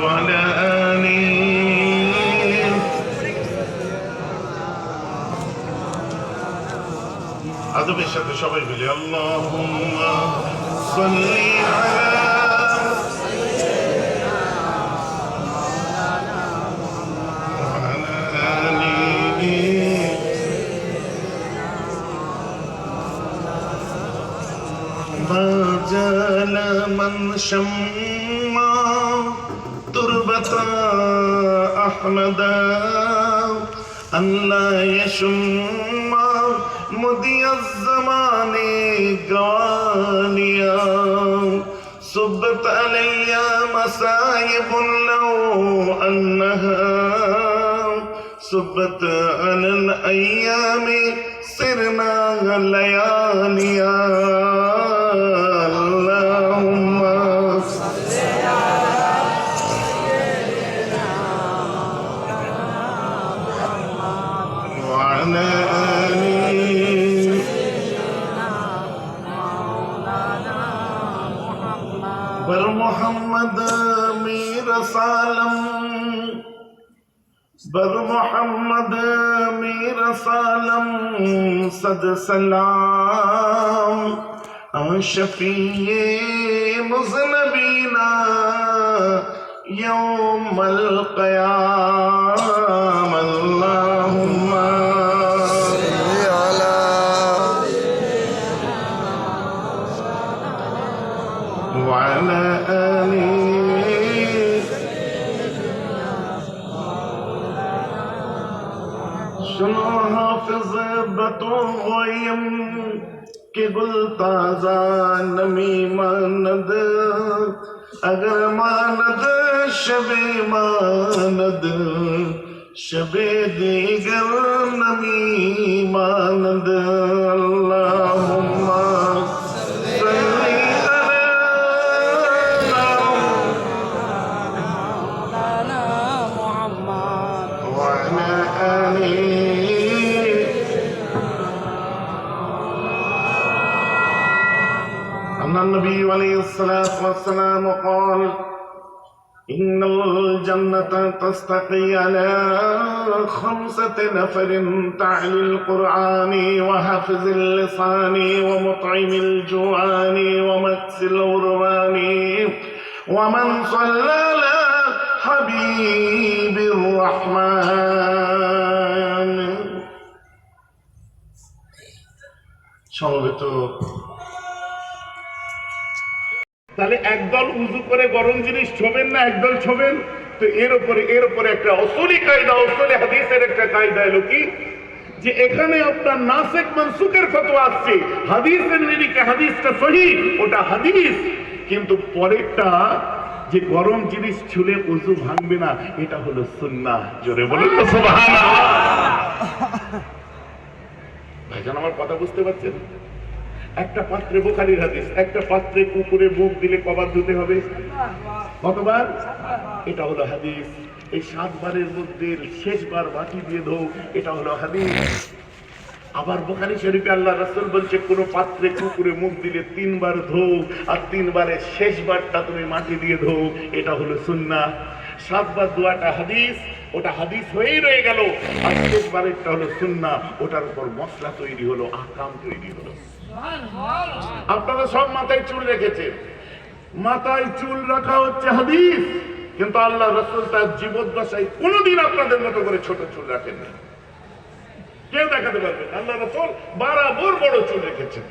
وعلى آله আদবের সাথে সবাই বলি আল্লাহুম্মা সাল্লি আলা جال من شمّا تربة أحمد أن لا يشم مضي الزمان قوانيا صبت علي مصائب لو أنها صبت على الأيام صرنا لياليا बर मोहम्मद मीर सालम बर मोहम्मद मीर सालम सद सलाम शफीए मुज़नबीना यौमल क़याम अल्लाहुम्मा وعلى آله सुनो हाफिज बतोयम के गुल ताजा नमी मानद अगर मानद शबे मानद शबे दीगर नमी मानद अल्लाहुम्मा النبي عليه الصلاة والسلام قال إن الجنة تستقي على 5 نفر تعلي القرآن وحفظ اللسان ومطعم الجوعان ومكس الغربان ومن صلى على حبيب الرحمن সমবেত তাহলে একদল উযু করে গরম জিনিস ছোবেন না, একদল ছোবেন। তো এর উপরে একটা অসলি কায়দা, অসলি হাদিসের একটা কায়দা হলো কি, যে এখানে আপনার নাসিক মানসুকের ফতোয়া আসছে, হাদিসের নিরিখে হাদিসটা সহিহ, ওটা হাদিস, কিন্তু পরেরটা যে গরম জিনিস ছুলে উযু ভাঙবে না, এটা হলো সুন্নাহ। জোরে বলুন তো সুবহানাল্লাহ। ভাইজান আমার কথা বুঝতে পারছেন? একটা পাত্রে বুখারীর হাদিস, একটা পাত্রে কুকুরে মুখ দিলে কবার ধুতে হবে? কতবার? এটা হলো হাদিস। এই 7 বারের মধ্যে শেষবার বাটি দিয়ে ধো, এটা হলো হাদিস। আবার বুখারী শরীফে আল্লাহ রাসূল বলছে কোন পাত্রে কুকুরে মুখ দিলে 3 বার ধো, আর 3 বারের শেষবারটা তুমি মাটি দিয়ে ধো, এটা হলো সুন্নাহ। 7 বার দোয়াটা হাদিস, ওটা হাদিস হয়েই রয়ে গেল, আর শেষবারেরটা হলো সুন্নাহ। ওটার উপর মশলা তৈরি হলো, আহকাম তৈরি হলো। আপনারা সব মাথায় চুল রেখেছেন, মাথায় চুল রাখা হচ্ছে হাদিস, কিন্তু আল্লাহ রাসূল তার জীবদ্দশায় কোনোদিন আপনাদের মতো করে ছোট চুল রাখেননি। কেউ দেখাতে পারবেন? আল্লাহ রাসূল বরাবর বড় চুল রেখেছেন,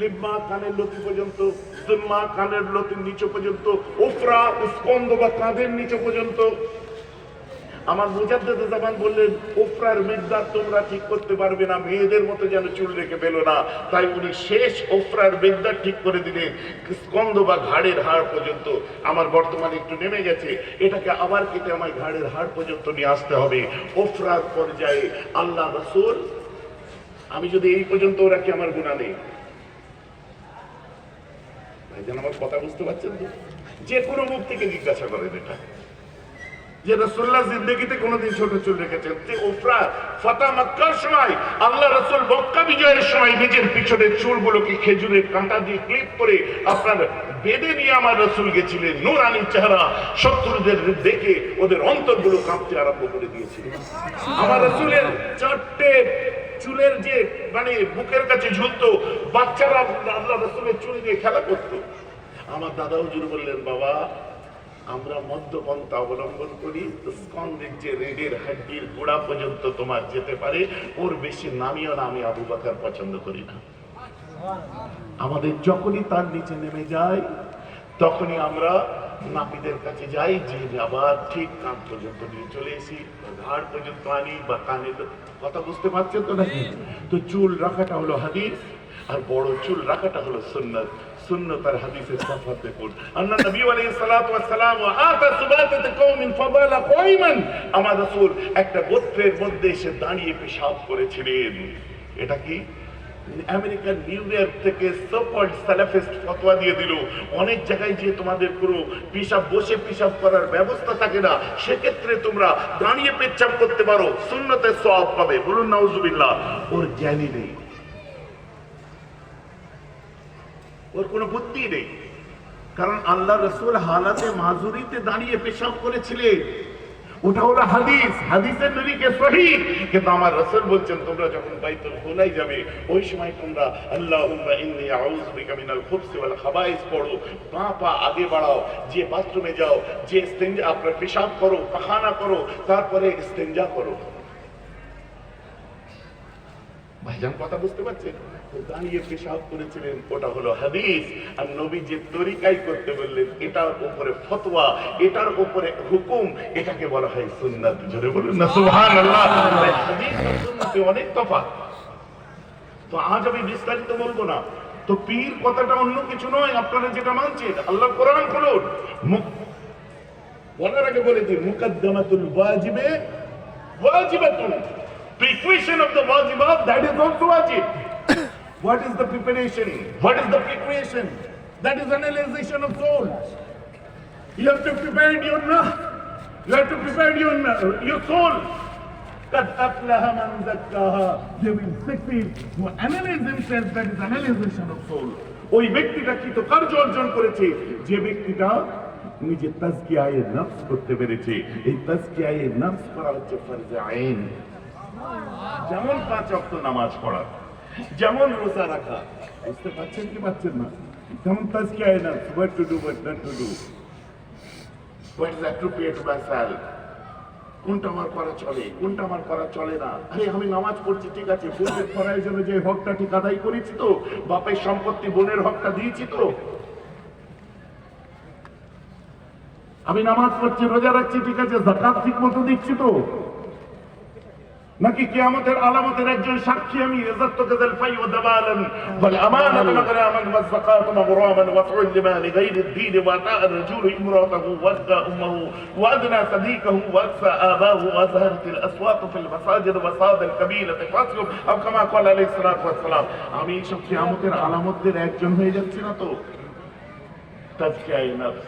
লিম্মা কানের লতি পর্যন্ত, জুম্মা কানের লতির নিচে পর্যন্ত, উফরা স্কন্দ বা কাঁধের নিচে পর্যন্ত। আমার মুজাদ্দিদ জামান বললেন উফরার মিকদার তোমরা ঠিক করতে পারবে না, মেয়েদের মতো যেন চুল রেখে ফেলো না। তাই উনি শেষ উফরার মিকদার ঠিক করে দিলেন স্কন্দ বা ঘাড়ের হাড় পর্যন্ত। আমার বর্তমানে একটু নেমে গেছে, এটাকে আবার কেটে আমার ঘাড়ের হাড় পর্যন্ত নিয়ে আসতে হবে। উফরার পর্যায়ে আল্লাহ রাসূল, আমি যদি এই পর্যন্ত রাখি আমার গুনাহ নেই। ভাইজান আমার কথা বুঝতে পারছেন তো? যে কোনো মুখ থেকে জিজ্ঞাসা করেন এটা। যে রাসূলুল্লাহ জিন্দেগিতে কোনোদিন ছোট চুল রেখেছেন। যে উফরা ফাতা মক্কার সময় আল্লাহ রাসূল মক্কা বিজয়ের সময় নিজের পিছনের চুলগুলোকে খেজুরের কাঁটা দিয়ে ক্লিপ করে আপনার বেঁধে নিয়ে আমার রাসূল গেছিলেন। নূরানী চেহারা, শত্রুদের দেখে ওদের অন্তরগুলো কাঁপতে আরম্ভ করে দিয়েছিল। আমার রাসূলের চারটে চুলের যে মানে বুকের কাছে ঝুলতো, বাচ্চারা আল্লাহ রাসূলের চুল দিয়ে খেলা করতো। আমার দাদা হুজুর বললেন, বাবা আমরা মধ্যপন্থা অবলম্বন করি, স্কন্ধের যে রেডের হাড্ডির গোড়া পর্যন্ত তোমার যেতে পারে, ওর বেশি নামিও না। আমি আবু বকর পছন্দ করি না। আমাদের যখনই তার নিচে নেমে যায় তখনই আমরা নাপিদের কাছে যাই, যে আবার ঠিক কান পর্যন্ত নিয়ে চলে এসি, ঘাড় পর্যন্ত আনি বা কানে। কথা বুঝতে পারছেন তো নাকি? তো চুল রাখাটা হলো হাদিস, আর বড় চুল রাখাটা হলো সুন্নাত। সুন্নাত আর হাদিসের তফাৎ দেখুন। আল্লাহ নবী আলাইহিস সালাতু ওয়াস সালাম আতা সুবাতাত কওমিন ফাবালা কাইমান, আমার রাসূল একটা গোত্রের মধ্যে এসে দাঁড়িয়ে পেশাব করেছিলেন। এটা কি আমেরিকার নিউ ইয়র্ক থেকে সোকল্ড সালাফিস্ট ফতোয়া দিয়ে দিল, অনেক জায়গায় যে তোমাদের পুরো পেশাব বসে পেশাব করার ব্যবস্থা থাকে না, সেক্ষেত্রে তোমরা দাঁড়িয়ে পেচ্ছাব করতে পারো, সুন্নতের সওয়াব পাবে। বলুন নাউজুবিল্লাহ। ওর জ্ঞানী নেই, ওর কোনো বুদ্ধি নেই। কারণ আল্লাহ রাসূল হালাতে মাজুরিতে দাঁড়িয়ে পেশাব করেছিলেন, ওটা হলো হাদিস, হাদিসের নবীকে সহিহ। কিন্তু আমার রাসূল বলছেন তোমরা যখন বাইতুল খুলাই যাবে ওই সময় তোমরা আল্লাহুম্মা ইন্নী আউযু বিকা মিনাল খুবসি ওয়াল খাবাইস পড়ো, পা আগে বাড়াও, যে বাথরুমে যাও, যে ইস্তেনজা আপনারা পেশাব করো, পাখানা করো, তারপরে ইস্তেনজা করো। ভাইজান কথা বুঝতে পারছেন? দাঁড়িয়ে পেশাব করেছিলেন, ওটা হলো হাদিস। আর নবী যে তরিকায় করতে বললেন এটার উপরে ফতোয়া, এটার উপরে হুকুম, এটাকে বলা হয় সুন্নাত। জোরে বলুন না সুবহানাল্লাহ। হাদিস আর সুন্নাতে অনেক তফাৎ। তো আজ আমি বিস্তারিত বলবো না। তো পীর কথাটা অন্য কিছু নয়, আপনারা যেটা মানছেন। আল্লাহ কোরআন খুলুন, বলার আগে বলে দিন মুকাদ্দামাতুল ওয়াজিবে ওয়াজিবাতুন, preparation of the wajibat, that is also wajib. What is the preparation? What is the preparation? That is analyzation of soul. You have to prepare your nafs. You have to prepare your soul. قد أفلح من زكاها. They will succeed to analyze themselves. That is analyzation of soul. ওই ব্যক্তিটা কি তো কার্য অর্জন করেছে, যে ব্যক্তিটা নিজে তাজকিয়ায়ে নফস করতে পেরেছে। এই তাজকিয়ায়ে নফস করা হচ্ছে ফরজে আইন। যেমন 5 ওয়াক্ত নামাজ পড়া, যেমন রোজা রাখা, বুঝতে পারছেন কি পাচ্ছেন না? যেমন তাজকিয়ায়ে নফস, what to do, what not to do, what is appropriate to myself, কোনটা আমার করা চলে, কোনটা আমার করা চলে না। আরে আমি নামাজ পড়ছি ঠিক আছে, পূর্বের ফরজের জন্য যে হকটা ঠিক আদায় করেছি তো, বাপের সম্পত্তি বোনের হকটা দিয়েছি তো, আমি নামাজ পড়ছি রোজা রাখছি ঠিক আছে, যাকাত ঠিক মতো দিচ্ছি তো, নাকি কিয়ামতের আলামতের একজন সাক্ষী আমি ইজ্জত কাযাল ফাই ওয়া দাবালান ওয়াল আমানাতু মাগরামান ওয়াস যাকাতু মাগরামান ওয়া তু'ল্লিমা লিগাইরি الدين واتى الرجل امراته وادى امه وادنى صديقه واتى اباه وظهرت الاصوات في المساجد وصاد القبيله فاسلم او كما قال عليه الصلاه والسلام। আমি সব কিয়ামতের আলামতের একজন হয়ে যাচ্ছি না তো? তাজকিয়ায়ে নফস,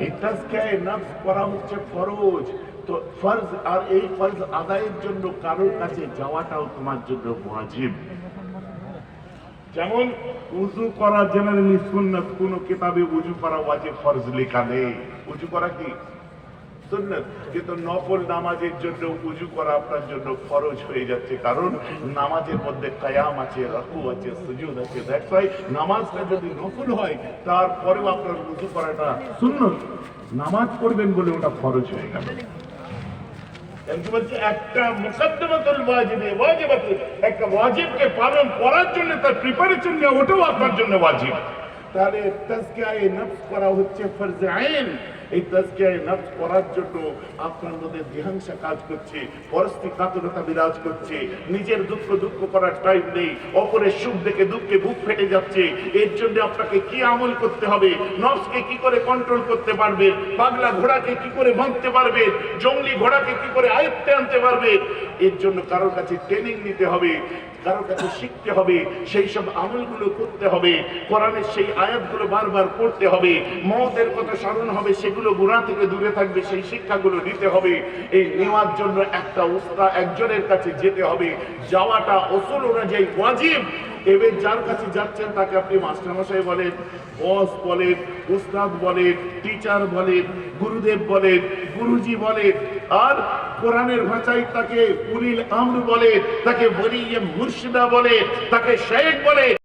এই তাজকিয়ায়ে নফস করা হচ্ছে ফরজ। তো ফরজ, আর এই ফরজ আদায়ের জন্য কারোর কাছে যাওয়াটাও তোমার জন্য ওয়াজিব। যেমন উযু করা জেনারেলি সুন্নাত, কোন কিতাবে উযু করা ওয়াজিব ফরজ লেখা নেই। উযু করা কি সুন্নাত, কিন্তু নফল নামাজের জন্য উযু করা আপনার জন্য ফরজ হয়ে যাচ্ছে, কারণ নামাজের মধ্যে কিয়াম আছে, রুকু আছে, সুজুদ আছে। দ্যাটস ওয়াই নামাজটা যদি নফল হয় তারপরেও আপনার উযু করাটা সুন্নাত, নামাজ পড়বেন বলে ওটা ফরজ হয়ে গেল। একটা মুকদ্দমাতুল ওয়াজিবে ওয়াজিবাতুন, একটা ওয়াজিবকে পালন করার জন্য তার প্রিপারেশন নেওয়া, ওটাও আপনার জন্য ওয়াজিব। তাহলে তাজকিয়ায়ে নফস করা হচ্ছে ফরজে আইন। এই তাজকিয়ায়ে নফস করার জন্য আপনার মধ্যে দেহাংসা কাজ করছে, পরস্তি কাতরতা বিরাজ করছে, নিজের দুঃখ করার টাইম নেই, অপরের সুখ দেখে দুঃখে বুক ফেটে যাচ্ছে। এর জন্য আপনাকে কি আমল করতে হবে, নফসকে কি করে কন্ট্রোল করতে পারবে, পাগলা ঘোড়াকে কি করে বাঁধতে পারবে, জঙ্গলি ঘোড়াকে কি করে আয়ত্তে আনতে পারবে, এর জন্য কারোর কাছে ট্রেনিং নিতে হবে। কারো কাছে শিখতে হবে, সেই সব আমলগুলো করতে হবে, কোরআনের সেই আয়াতগুলো বারবার পড়তে হবে, মওতের কথা স্মরণ হবে, সেগুলো গুনাহ থেকে দূরে থাকবে, সেই শিক্ষাগুলো নিতে হবে। এই নেওয়ার জন্য একটা উস্তাদ একজনের কাছে যেতে হবে, যাওয়াটা উসুল অনুযায়ী ওয়াজিব। এবার যার কাছে যাচ্ছেন তাকে আপনি মাস্টারমশাই বলেন, বস বলেন, উস্তাদ বলেন, টিচার বলেন, গুরুদেব বলেন, গুরুজি বলেন, আর কোরআনের ভাষায় তাকে উলিল আমর বলে, তাকে ওলিয়ে মুর্শিদা বলে, তাকে শেখ বলে।